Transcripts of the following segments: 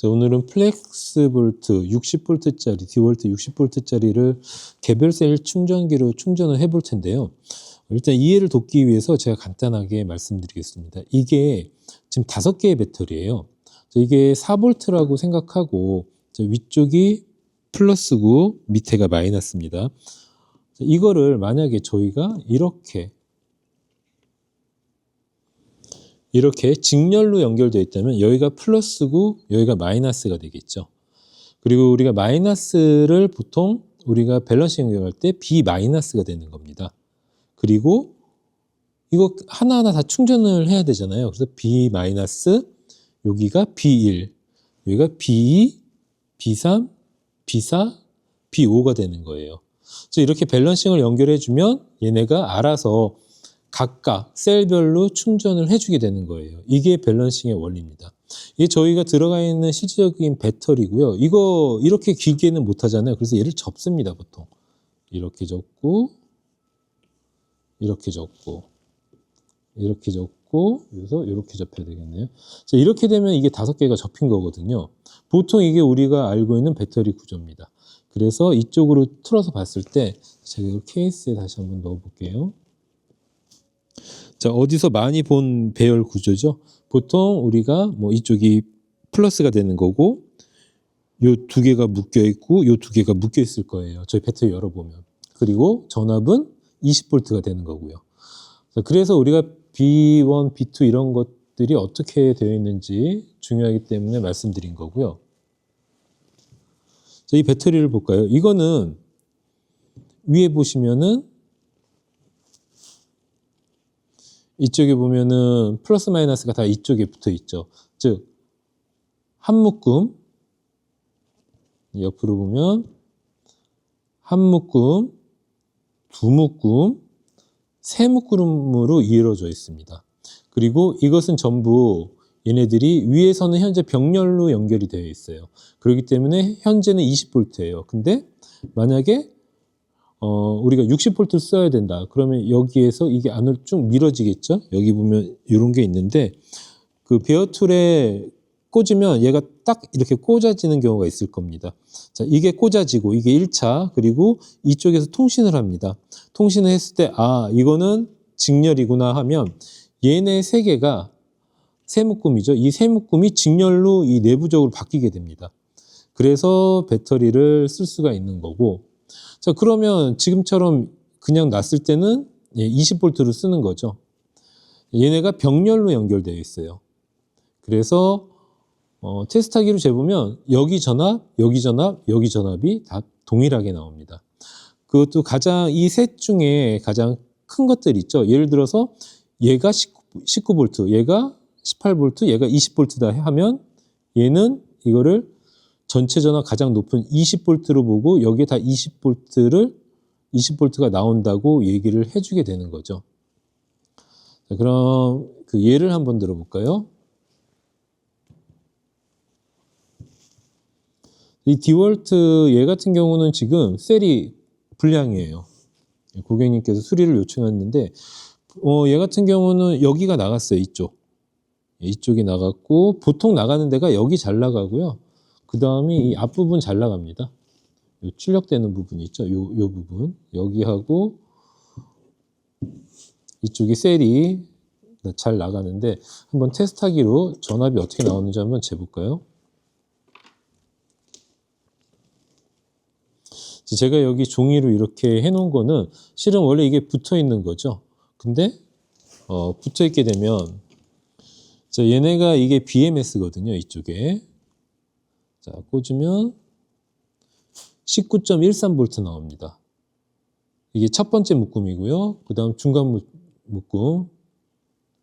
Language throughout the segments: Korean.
자, 오늘은 플렉스볼트 60V짜리, 디월트 60V짜리를 개별 셀 충전기로 충전을 해볼 텐데요. 일단 이해를 돕기 위해서 제가 간단하게 말씀드리겠습니다. 이게 지금 5개의 배터리예요. 이게 4V라고 생각하고 위쪽이 플러스고 밑에가 마이너스입니다. 이거를 만약에 저희가 이렇게 직렬로 연결되어 있다면 여기가 플러스고 여기가 마이너스가 되겠죠. 그리고 우리가 마이너스를 보통 우리가 밸런싱 연결할 때 B 마이너스가 되는 겁니다. 그리고 이거 하나하나 다 충전을 해야 되잖아요. 그래서 B 마이너스, 여기가 B1, 여기가 B2, B3, B4, B5가 되는 거예요. 그래서 이렇게 밸런싱을 연결해주면 얘네가 알아서 각각 셀별로 충전을 해주게 되는 거예요. 이게 밸런싱의 원리입니다. 이게 저희가 들어가 있는 실질적인 배터리고요. 이거 이렇게 길게는 못 하잖아요. 그래서 얘를 접습니다, 보통. 이렇게 접고, 이렇게 접고, 이렇게 접고, 그래서 이렇게 접혀야 되겠네요. 자, 이렇게 되면 이게 5개가 접힌 거거든요. 보통 이게 우리가 알고 있는 배터리 구조입니다. 그래서 이쪽으로 틀어서 봤을 때 제가 이 케이스에 다시 한번 넣어 볼게요. 자, 어디서 많이 본 배열 구조죠? 보통 우리가 뭐 이쪽이 플러스가 되는 거고, 요 2개가 묶여 있고, 요 2개가 묶여 있을 거예요. 저희 배터리 열어보면. 그리고 전압은 20V가 되는 거고요. 그래서 우리가 B1, B2 이런 것들이 어떻게 되어 있는지 중요하기 때문에 말씀드린 거고요. 자, 이 배터리를 볼까요? 이거는 위에 보시면은 이쪽에 보면은 플러스 마이너스가 다 이쪽에 붙어 있죠. 즉, 한 묶음, 옆으로 보면 한 묶음, 2묶음, 3묶음으로 이루어져 있습니다. 그리고 이것은 전부 얘네들이 위에서는 현재 병렬로 연결이 되어 있어요. 그렇기 때문에 현재는 20V예요. 근데 만약에 우리가 60V를 써야 된다. 그러면 여기에서 이게 안으로 쭉 밀어지겠죠? 여기 보면 이런 게 있는데 그 베어 툴에 꽂으면 얘가 딱 이렇게 꽂아지는 경우가 있을 겁니다. 자, 이게 꽂아지고 이게 1차, 그리고 이쪽에서 통신을 합니다. 통신을 했을 때 이거는 직렬이구나 하면 얘네 3개가 세 묶음이죠. 이 세 묶음이 직렬로 이 내부적으로 바뀌게 됩니다. 그래서 배터리를 쓸 수가 있는 거고, 자, 그러면 지금처럼 그냥 놨을 때는 20V를 쓰는 거죠. 얘네가 병렬로 연결되어 있어요. 그래서 테스트하기로 재보면 여기 전압, 여기 전압, 여기 전압이 다 동일하게 나옵니다. 그것도 이 셋 중에 가장 큰 것들 있죠. 예를 들어서 얘가 19V, 얘가 18V, 얘가 20V다 하면 얘는 이거를 전체 전압 가장 높은 20V로 보고 여기에 다 20V가 나온다고 얘기를 해주게 되는 거죠. 자, 그럼 그 예를 한번 들어볼까요? 이 디월트 얘 같은 경우는 지금 셀이 불량이에요. 고객님께서 수리를 요청했는데 얘 같은 경우는 여기가 나갔어요. 이쪽이 나갔고, 보통 나가는 데가 여기 잘 나가고요. 그 다음에 이 앞부분 잘 나갑니다. 요 출력되는 부분이 있죠. 요 부분. 여기하고 이쪽이 셀이 잘 나가는데 한번 테스트하기로 전압이 어떻게 나오는지 한번 재볼까요? 제가 여기 종이로 이렇게 해놓은 거는 실은 원래 이게 붙어 있는 거죠. 근데 붙어 있게 되면 자, 얘네가 이게 BMS거든요. 이쪽에. 자, 꽂으면 19.13V 나옵니다. 이게 첫 번째 묶음이고요. 그 다음 중간 묶음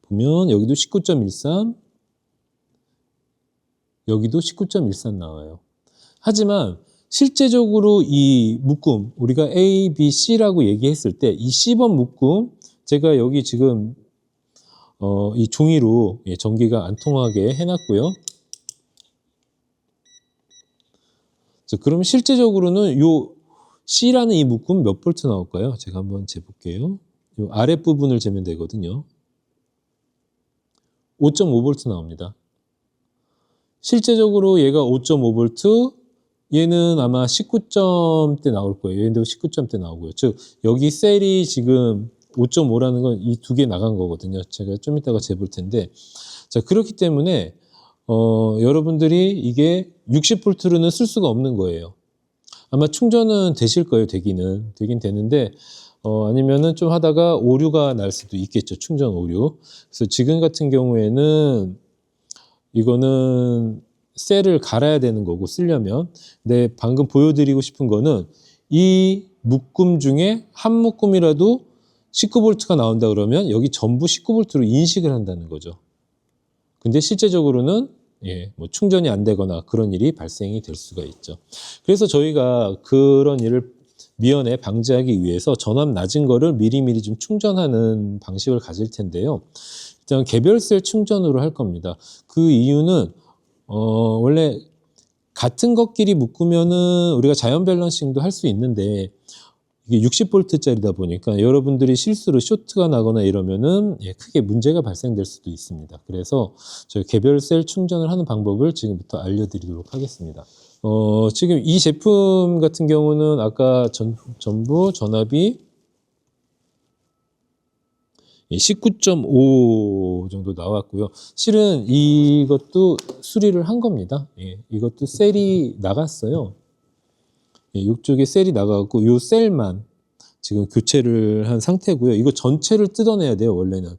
보면 여기도 19.13, 여기도 19.13 나와요. 하지만 실제적으로 이 묶음, 우리가 A, B, C라고 얘기했을 때 이 C번 묶음, 제가 여기 지금 이 종이로 전기가 안 통하게 해놨고요. 자, 그럼 실제적으로는 요 C라는 이 묶음 몇 볼트 나올까요? 제가 한번 재볼게요. 요 아랫부분을 재면 되거든요. 5.5V 나옵니다. 실제적으로 얘가 5.5V, 얘는 아마 19점대 나올 거예요. 얘도 19점대 나오고요. 즉 여기 셀이 지금 5.5라는 건 이 두 개 나간 거거든요. 제가 좀 이따가 재볼 텐데, 자, 그렇기 때문에 여러분들이 이게 60V로는 쓸 수가 없는 거예요. 아마 충전은 되실 거예요. 되긴 되는데 아니면은 좀 하다가 오류가 날 수도 있겠죠. 충전 오류. 그래서 지금 같은 경우에는 이거는 셀을 갈아야 되는 거고 쓰려면. 근데 방금 보여드리고 싶은 거는 이 묶음 중에 한 묶음이라도 19V가 나온다 그러면 여기 전부 19V로 인식을 한다는 거죠. 근데 실제적으로는 뭐 충전이 안 되거나 그런 일이 발생이 될 수가 있죠. 그래서 저희가 그런 일을 미연에 방지하기 위해서 전압 낮은 거를 미리미리 좀 충전하는 방식을 가질 텐데요. 일단 개별 셀 충전으로 할 겁니다. 그 이유는 원래 같은 것끼리 묶으면은 우리가 자연 밸런싱도 할 수 있는데 이게 60V짜리다 보니까 여러분들이 실수로 쇼트가 나거나 이러면은 크게 문제가 발생될 수도 있습니다. 그래서 저희 개별 셀 충전을 하는 방법을 지금부터 알려드리도록 하겠습니다. 지금 이 제품 같은 경우는 아까 전부 전압이 19.5 정도 나왔고요. 실은 이것도 수리를 한 겁니다. 이것도 셀이 나갔어요. 이쪽에 셀이 나가고 이 셀만 지금 교체를 한 상태고요. 이거 전체를 뜯어내야 돼요, 원래는.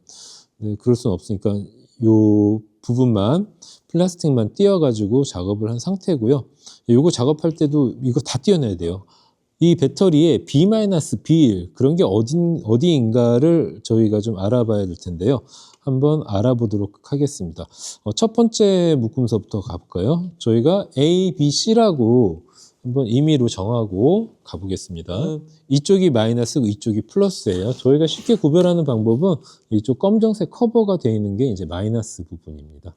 네, 그럴 수는 없으니까 이 부분만 플라스틱만 띄어가지고 작업을 한 상태고요. 이거 작업할 때도 이거 다 띄어내야 돼요. 이 배터리에 B-B1 그런 게 어디인가를 저희가 좀 알아봐야 될 텐데요. 한번 알아보도록 하겠습니다. 첫 번째 묶음서부터 가볼까요? 저희가 A, B, C라고 한번 임의로 정하고 가보겠습니다. 이쪽이 마이너스고 이쪽이 플러스예요. 저희가 쉽게 구별하는 방법은 이쪽 검정색 커버가 되어 있는 게 이제 마이너스 부분입니다.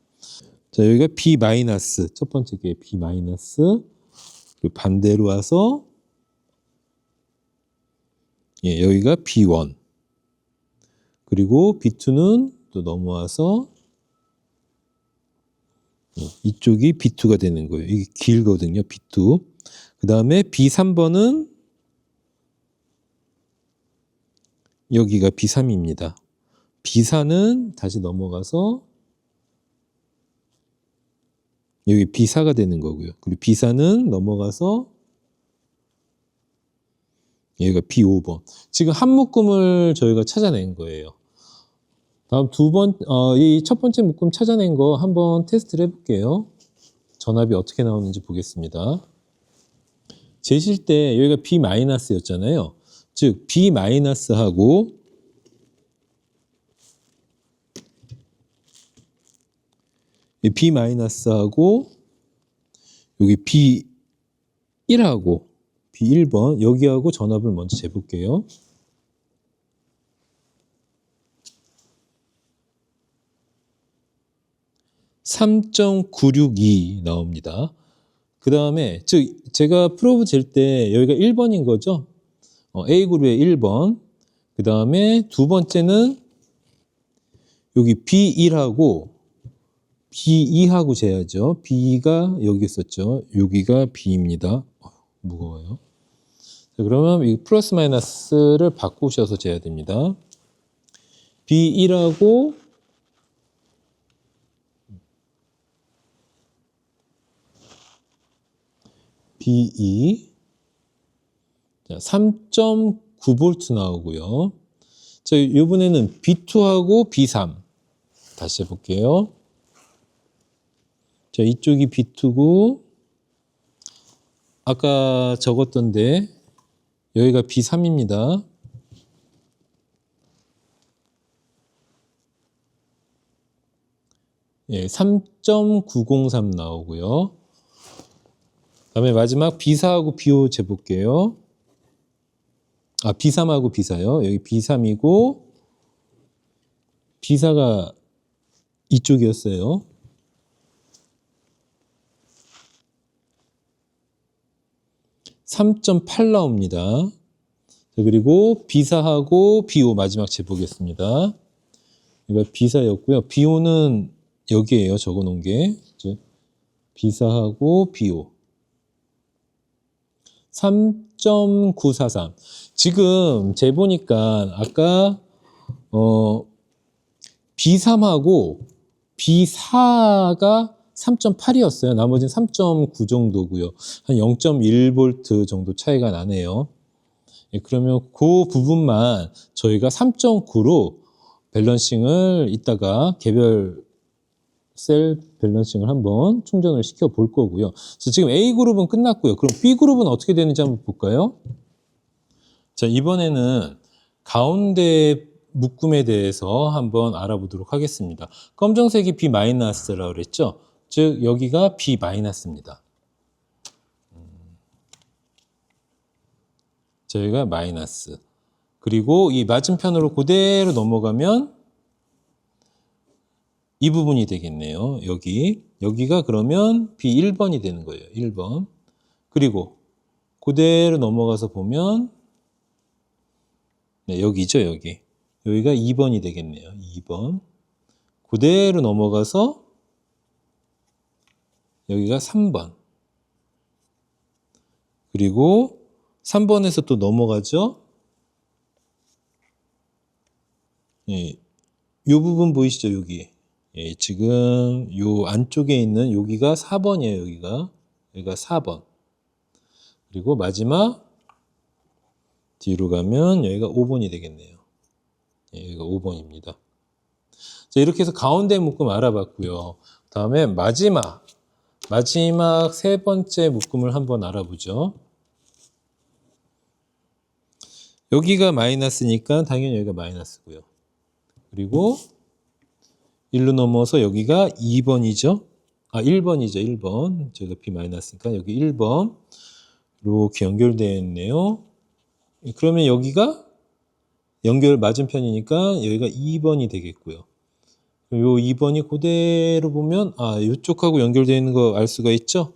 자, 여기가 B 마이너스, 첫 번째 게 B 마이너스, 그리고 반대로 와서 여기가 B1, 그리고 B2는 또 넘어와서 이쪽이 B2가 되는 거예요. 이게 길거든요, B2. 그 다음에 B3번은 여기가 B3입니다. B4는 다시 넘어가서 여기 B4가 되는 거고요. 그리고 B4는 넘어가서 여기가 B5번. 지금 한 묶음을 저희가 찾아낸 거예요. 다음 이 첫 번째 묶음 찾아낸 거 한번 테스트를 해볼게요. 전압이 어떻게 나오는지 보겠습니다. 재실 때 여기가 B-였잖아요. 즉 B-하고 B-하고 여기 B1하고 B1번 여기하고 전압을 먼저 재볼게요. (3.962) 나옵니다. 그 다음에 즉 제가 프로브 잴 때 여기가 1번인 거죠. A그룹의 1번. 그 다음에 두 번째는 여기 B1하고 B2하고 재야죠. B가 여기 있었죠. 여기가 B입니다. 무거워요. 자, 그러면 이 플러스 마이너스를 바꾸셔서 재야 됩니다. B1하고 B2 3.9V 나오고요. 자, 이번에는 B2하고 B3 다시 해볼게요. 자, 이쪽이 B2고 아까 적었던데 여기가 B3입니다. 예, 3.903 나오고요. 다음에 마지막 B4하고 B5 재볼게요. B3하고 B4요. 여기 B3이고 B4가 이쪽이었어요. (3.8) 나옵니다. 자, 그리고 B4하고 B5 마지막 재보겠습니다. 이거 B4였고요. B5는 여기에요. 적어놓은 게. B4하고 B5. 3.943. 지금 재보니까 아까 B3하고 B4가 3.8이었어요. 나머지는 3.9 정도고요. 한 0.1V 정도 차이가 나네요. 예, 그러면 그 부분만 저희가 3.9로 밸런싱을 이따가 개별 셀 밸런싱을 한번 충전을 시켜 볼 거고요. 그래서 지금 A그룹은 끝났고요. 그럼 B그룹은 어떻게 되는지 한번 볼까요? 자, 이번에는 가운데 묶음에 대해서 한번 알아보도록 하겠습니다. 검정색이 B-라고 그랬죠? 즉 여기가 B-입니다. 저희가 마이너스. 그리고 이 맞은편으로 그대로 넘어가면 이 부분이 되겠네요. 여기가 그러면 B1번이 되는 거예요. 1번. 그리고 그대로 넘어가서 보면 네, 여기죠, 여기. 여기가 2번이 되겠네요. 2번. 그대로 넘어가서 여기가 3번. 그리고 3번에서 또 넘어가죠. 예, 이 부분 보이시죠, 여기. 예, 지금 요 안쪽에 있는 여기가 4번이에요, 여기가 4번. 그리고 마지막 뒤로 가면 여기가 5번이 되겠네요. 예, 여기가 5번입니다. 자, 이렇게 해서 가운데 묶음 알아봤고요. 다음에 마지막 세 번째 묶음을 한번 알아보죠. 여기가 마이너스니까 당연히 여기가 마이너스고요. 그리고 1로 넘어서 여기가 2번이죠. 1번이죠. 1번. 저희가 B-니까 여기 1번. 이렇게 연결되어 있네요. 그러면 여기가 연결 맞은편이니까 여기가 2번이 되겠고요. 요 2번이 그대로 보면 이쪽하고 연결되어 있는 거 알 수가 있죠.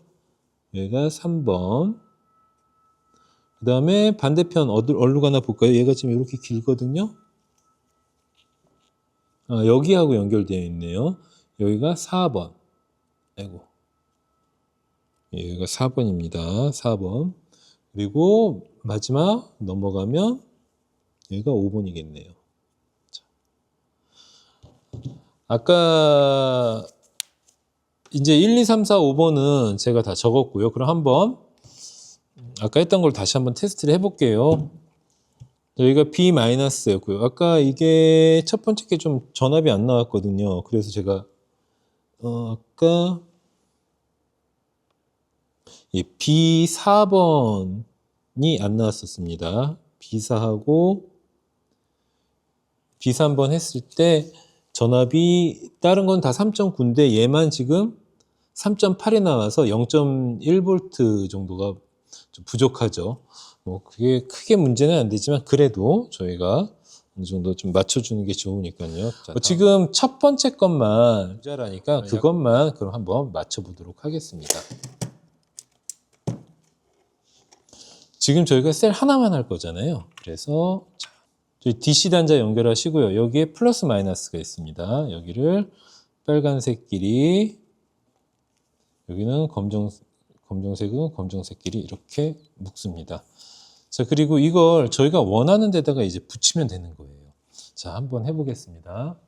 여기가 3번. 그 다음에 반대편 어디로 가나 볼까요? 얘가 지금 이렇게 길거든요. 여기하고 연결되어 있네요. 여기가 4번. 아이고. 여기가 4번입니다. 4번. 그리고 마지막 넘어가면 여기가 5번이겠네요. 자. 아까 이제 1, 2, 3, 4, 5번은 제가 다 적었고요. 그럼 한번 아까 했던 걸 다시 한번 테스트를 해볼게요. 여기가 B-였고요. 아까 이게 첫 번째 게 좀 전압이 안 나왔거든요. 그래서 제가 아까 B4번이 안 나왔었습니다. B4하고 B3번 했을 때 전압이 다른 건 다 3.9인데 얘만 지금 3.8이 나와서 0.1V 정도가 좀 부족하죠. 뭐 그게 크게 문제는 안 되지만 그래도 저희가 어느 정도 좀 맞춰주는 게 좋으니까요. 지금 첫 번째 것만 모자라니까 그것만 그럼 한번 맞춰보도록 하겠습니다. 지금 저희가 셀 하나만 할 거잖아요. 그래서 저희 DC 단자 연결하시고요. 여기에 플러스 마이너스가 있습니다. 여기를 빨간색 길이, 여기는 검정색은 검정색 길이 이렇게 묶습니다. 자, 그리고 이걸 저희가 원하는 데다가 이제 붙이면 되는 거예요. 자, 한번 해보겠습니다.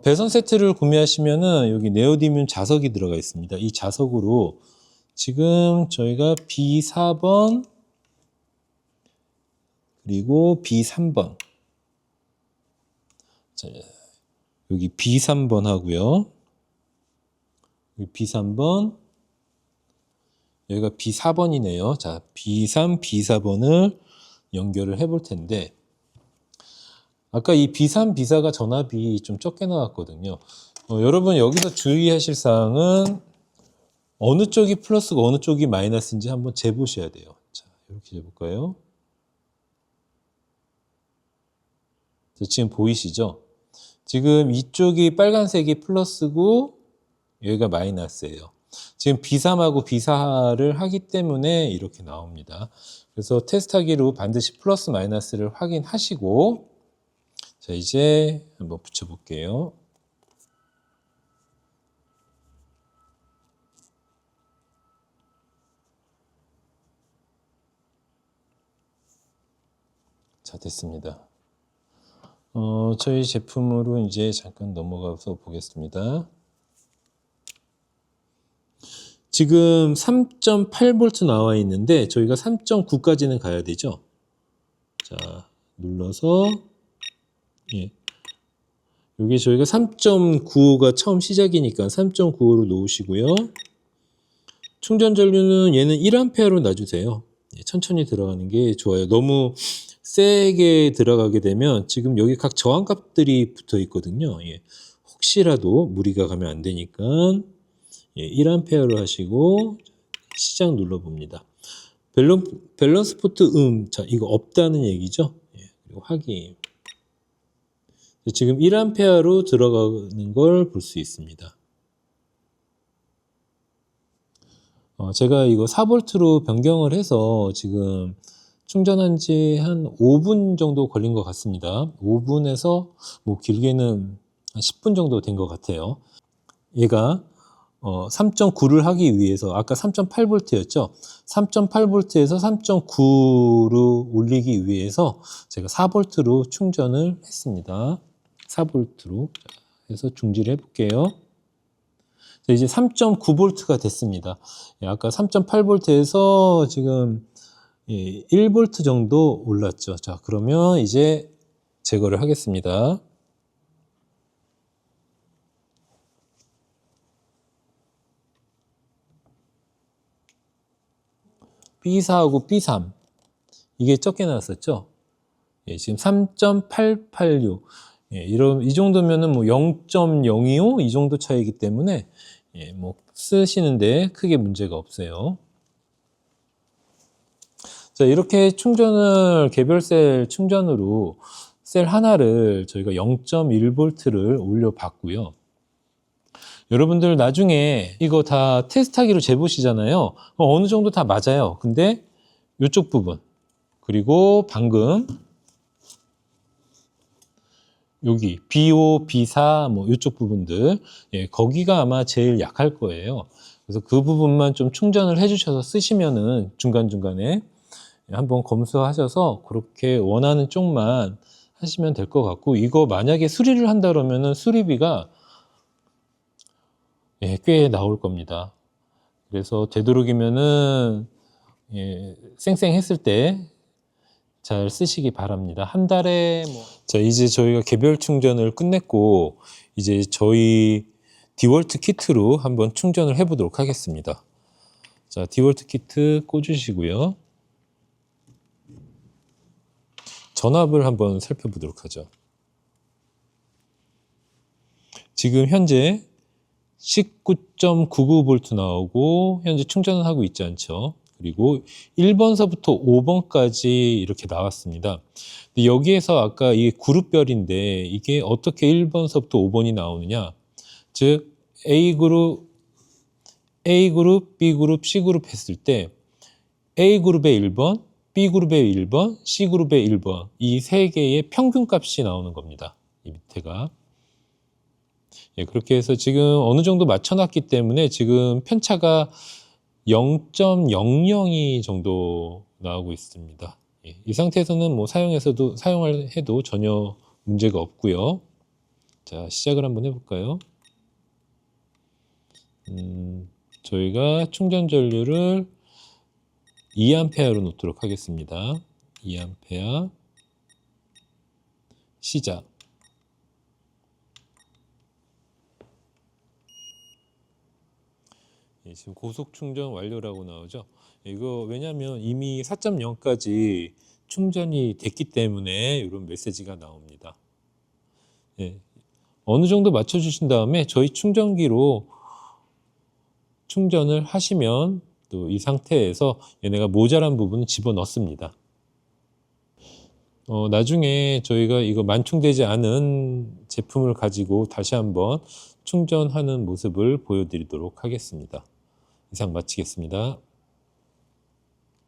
배선 세트를 구매하시면은 여기 네오디뮴 자석이 들어가 있습니다. 이 자석으로 지금 저희가 B4번 그리고 B3번. 자, 여기 B3번 하고요. 여기 B3번. 여기가 B4번이네요. 자, B3, B4번을 연결을 해볼 텐데, 아까 이 B3, B4가 전압이 좀 적게 나왔거든요. 여러분 여기서 주의하실 사항은 어느 쪽이 플러스고 어느 쪽이 마이너스인지 한번 재보셔야 돼요. 자, 이렇게 재볼까요? 자, 지금 보이시죠? 지금 이쪽이 빨간색이 플러스고 여기가 마이너스예요. 지금 B3하고 B4를 하기 때문에 이렇게 나옵니다. 그래서 테스트하기로 반드시 플러스 마이너스를 확인하시고, 자, 이제 한번 붙여볼게요. 자, 됐습니다. 저희 제품으로 이제 잠깐 넘어가서 보겠습니다. 지금 3.8V 나와 있는데 저희가 3.9까지는 가야 되죠. 자, 눌러서 예. 여기 저희가 3.95가 처음 시작이니까 3.95로 놓으시고요. 충전 전류는 얘는 1A로 놔주세요. 예, 천천히 들어가는 게 좋아요. 너무 세게 들어가게 되면 지금 여기 각 저항값들이 붙어 있거든요. 예, 혹시라도 무리가 가면 안 되니까 예, 1A로 하시고 시작 눌러봅니다. 밸런스 포트 자, 이거 없다는 얘기죠. 예, 그리고 확인. 지금 1A로 들어가는 걸 볼 수 있습니다. 제가 이거 4V로 변경을 해서 지금 충전한 지 한 5분 정도 걸린 것 같습니다. 5분에서 뭐 길게는 한 10분 정도 된 것 같아요. 얘가 3.9를 하기 위해서 아까 3.8V였죠. 3.8V에서 3.9로 올리기 위해서 제가 4V로 충전을 했습니다. 4V로 해서 중지를 해볼게요. 자, 이제 3.9V가 됐습니다. 아까 3.8V에서 지금 1V 정도 올랐죠. 자, 그러면 이제 제거를 하겠습니다. B4하고 B3 이게 적게 나왔었죠. 예, 지금 3.886 예, 이 정도면은 뭐 0.025 이 정도 차이기 때문에 예, 뭐 쓰시는데 크게 문제가 없어요. 자, 이렇게 충전을 개별 셀 충전으로 셀 하나를 저희가 0.1V를 올려봤고요. 여러분들 나중에 이거 다 테스트하기로 재보시잖아요. 어느 정도 다 맞아요. 근데 이쪽 부분 그리고 방금 여기 B5, B4 뭐 이쪽 부분들 예, 거기가 아마 제일 약할 거예요. 그래서 그 부분만 좀 충전을 해주셔서 쓰시면은 중간중간에 한번 검수하셔서 그렇게 원하는 쪽만 하시면 될 것 같고, 이거 만약에 수리를 한다 그러면은 수리비가 예, 꽤 나올 겁니다. 그래서 되도록이면은 예, 쌩쌩했을 때 잘 쓰시기 바랍니다. 한 달에 뭐. 자, 이제 저희가 개별 충전을 끝냈고 이제 저희 디월트 키트로 한번 충전을 해 보도록 하겠습니다. 자, 디월트 키트 꽂으시고요. 전압을 한번 살펴보도록 하죠. 지금 현재 19.99V 나오고 현재 충전을 하고 있지 않죠. 그리고 1번서부터 5번까지 이렇게 나왔습니다. 근데 여기에서 아까 이게 그룹별인데 이게 어떻게 1번서부터 5번이 나오느냐, 즉 A그룹, B그룹, C그룹 했을 때 A그룹의 1번, B그룹의 1번, C그룹의 1번 이 세 개의 평균값이 나오는 겁니다. 이 밑에가. 예, 그렇게 해서 지금 어느 정도 맞춰놨기 때문에 지금 편차가 0.002 정도 나오고 있습니다. 예, 이 상태에서는 뭐 사용을 해도 전혀 문제가 없고요. 자, 시작을 한번 해볼까요? 저희가 충전 전류를 2A로 놓도록 하겠습니다. 2A 시작. 지금 고속 충전 완료라고 나오죠. 이거 왜냐하면 이미 4.0까지 충전이 됐기 때문에 이런 메시지가 나옵니다. 예, 어느 정도 맞춰주신 다음에 저희 충전기로 충전을 하시면 또 이 상태에서 얘네가 모자란 부분은 집어넣습니다. 나중에 저희가 이거 만충되지 않은 제품을 가지고 다시 한번 충전하는 모습을 보여드리도록 하겠습니다. 이상 마치겠습니다.